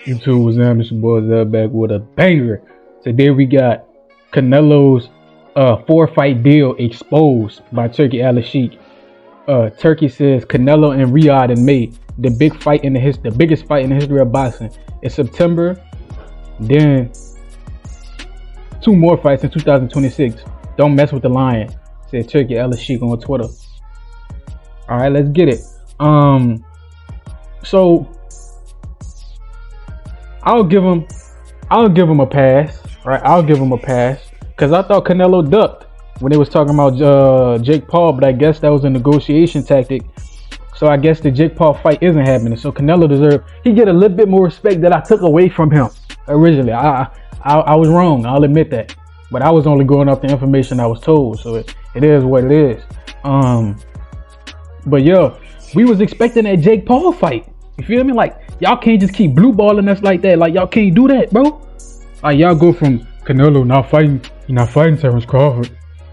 YouTube was It's your boy Zeb back with a banger. Today we got Canelo's 4-fight deal exposed by Turki Al-Sheikh. Turki says Canelo and Riyadh in May, the biggest fight in the history of boxing. In September, then 2 more fights in 2026. Don't mess with the lion, said Turki Al-Sheikh on Twitter. All right, let's get it. So I'll give him a pass, right? I'll give him a pass because I thought Canelo ducked when they was talking about Jake Paul, but I guess that was a negotiation tactic. So I guess the Jake Paul fight isn't happening. So Canelo he get a little bit more respect that I took away from him originally. I was wrong. I'll admit that, but I was only going off the information I was told. So it is what it is. But yeah, we was expecting that Jake Paul fight. You feel me? Like, y'all can't just keep blue balling us like that. Like, y'all can't do that, bro. Like, y'all go from Canelo not fighting Terrence Crawford.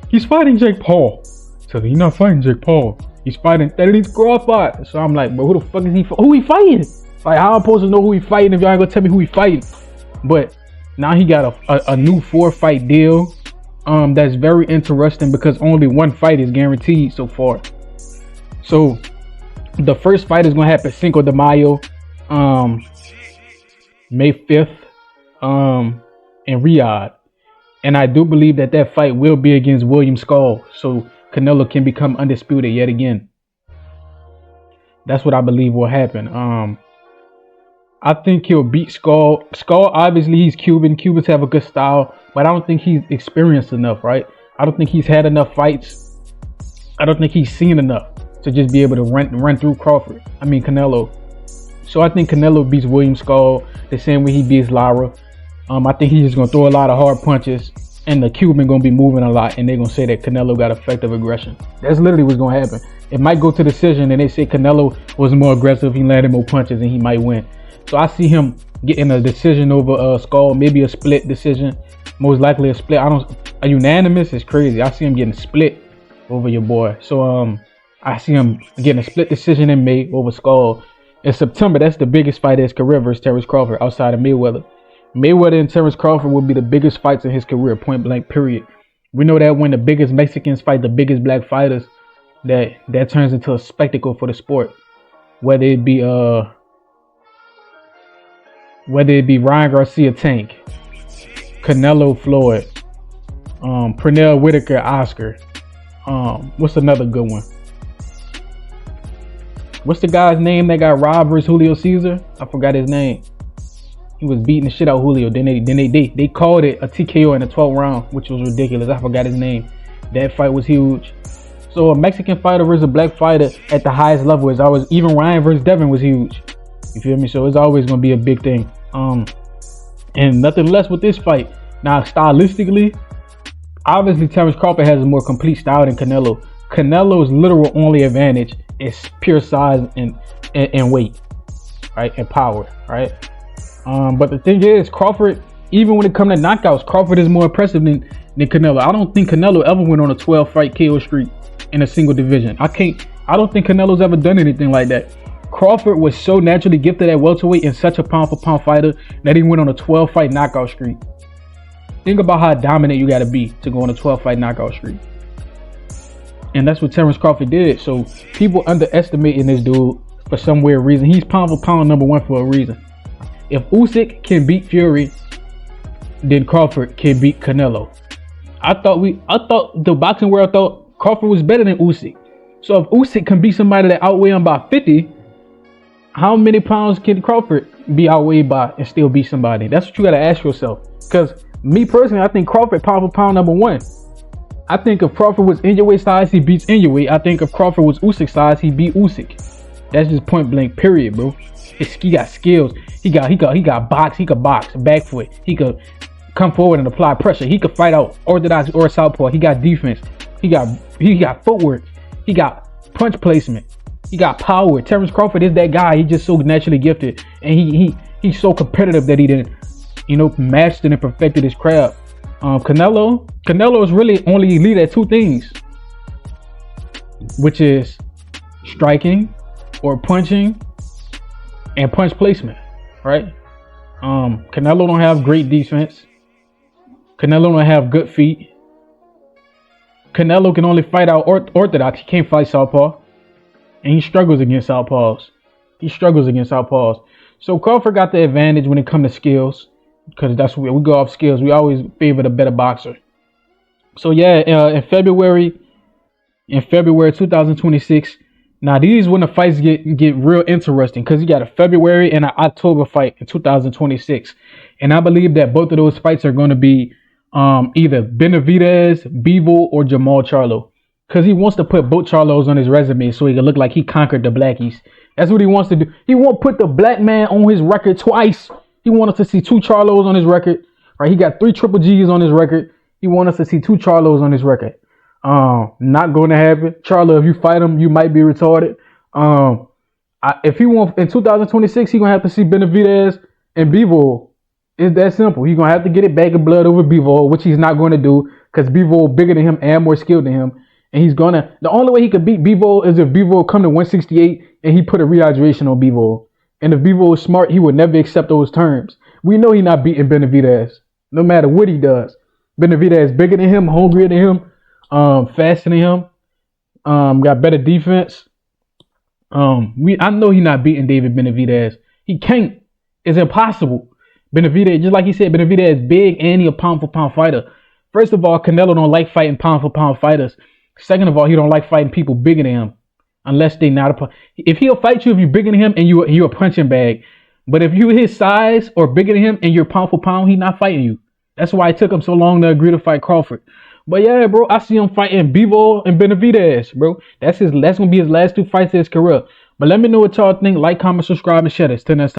He's fighting Jake Paul. So he's not fighting Jake Paul. He's fighting Crawford. So I'm like, but who the fuck is he? Who he fighting? Like, how I'm supposed to know who he fighting if y'all ain't gonna tell me who he fighting? But now he got a new 4-fight deal. That's very interesting because only 1 fight is guaranteed so far. So the first fight is gonna happen Cinco de Mayo, May 5th, in Riyadh, and I do believe that fight will be against William Skull, so Canelo can become undisputed yet again. That's what I believe will happen. I think he'll beat Skull. Skull, obviously, he's Cuban. Cubans have a good style, but I don't think he's experienced enough, right? I don't think he's had enough fights. I don't think he's seen enough to just be able to run through Canelo. So I think Canelo beats William Skull the same way he beats Lara. I think he's just gonna throw a lot of hard punches, and the Cuban gonna be moving a lot, and they're gonna say that Canelo got effective aggression. That's literally what's gonna happen. It might go to decision, and they say Canelo was more aggressive, he landed more punches, and he might win. So I see him getting a decision over Skull, maybe a split decision, most likely a split. A unanimous is crazy. I see him getting split over your boy. So I see him getting a split decision in May over Skull. In September, that's the biggest fight of his career versus Terrence Crawford outside of Mayweather. Mayweather and Terrence Crawford will be the biggest fights in his career, point blank, period. We know that when the biggest Mexicans fight the biggest black fighters, that turns into a spectacle for the sport. Whether it be Ryan Garcia Tank, Canelo Floyd, Pernell Whitaker Oscar. What's another good one? What's the guy's name that got robbed versus Julio Cesar? I forgot his name. He was beating the shit out of Julio. Then they called it a TKO in the 12th round, which was ridiculous. I forgot his name. That fight was huge. So a Mexican fighter versus a black fighter at the highest level is always, even Ryan versus Devin was huge. You feel me? So it's always gonna be a big thing. And nothing less with this fight. Now stylistically, obviously Terrence Crawford has a more complete style than Canelo. Canelo's literal only advantage is pure size and weight, right, and power, right. But the thing is, Crawford, even when it comes to knockouts, Crawford is more impressive than Canelo. I don't think Canelo ever went on a 12-fight KO streak in a single division. I don't think Canelo's ever done anything like that. Crawford was so naturally gifted at welterweight and such a pound-for-pound fighter that he went on a 12-fight knockout streak. Think about how dominant you got to be to go on a 12-fight knockout streak. And that's what Terrence Crawford did. So people underestimating this dude for some weird reason. He's pound for pound #1 for a reason. If Usyk can beat Fury, then Crawford can beat Canelo. I thought the boxing world thought Crawford was better than Usyk. So if Usyk can beat somebody that outweigh him by 50, how many pounds can Crawford be outweighed by and still beat somebody? That's what you got to ask yourself. Because me personally, I think Crawford pound for pound #1. I think if Crawford was in your weight size, he beats in your weight. I think if Crawford was Usyk size, he beat Usyk. That's just point blank, period, bro. He got skills. He got box. He could box, back foot. He could come forward and apply pressure. He could fight out orthodox or southpaw. He got defense. He got footwork. He got punch placement. He got power. Terrence Crawford is that guy. He's just so naturally gifted, and he's so competitive that he didn't, mastered and perfected his craft. Canelo is really only elite at 2 things, which is striking or punching and punch placement, right? Canelo don't have great defense. Canelo don't have good feet. Canelo can only fight out orthodox. He can't fight southpaw, and he struggles against southpaws. So Crawford got the advantage when it comes to skills, because that's where we go off skills. We always favor the better boxer. So yeah, in February 2026. Now these when the fights get real interesting, because you got a February and an October fight in 2026, and I believe that both of those fights are going to be either Benavidez, Bivol, or Jamal Charlo, because he wants to put both Charlos on his resume so he can look like he conquered the blackies. That's what he wants to do. He won't put the black man on his record twice. He wants us to see 2 Charlos on his record. Right? He got 3 Triple G's on his record. He wants us to see 2 Charlos on his record. Not going to happen. Charlo, if you fight him, you might be retarded. If he wants in 2026, he gonna have to see Benavidez and Bivol. It's that simple. He's gonna have to get it back in blood over Bivol, which he's not going to do because Bivol bigger than him and more skilled than him. And the only way he could beat Bivol is if Bivol come to 168 and he put a rehydration on Bivol. And if Bivol is smart, he would never accept those terms. We know he's not beating Benavidez, no matter what he does. Benavidez bigger than him, hungrier than him, faster than him, got better defense. I know he's not beating David Benavidez. He can't. It's impossible. Benavidez, just like he said, Benavidez is big and he a pound for pound fighter. First of all, Canelo don't like fighting pound for pound fighters. Second of all, he don't like fighting people bigger than him, unless they not if he'll fight you if you're bigger than him and you're a punching bag. But if you his size or bigger than him and you're pound for pound, he's not fighting you. That's why it took him so long to agree to fight Crawford. But yeah, bro, I see him fighting Bivol and Benavidez, bro. That's gonna be his last 2 fights of his career. But let me know what y'all think. Like, comment, subscribe, and share this. Till next time.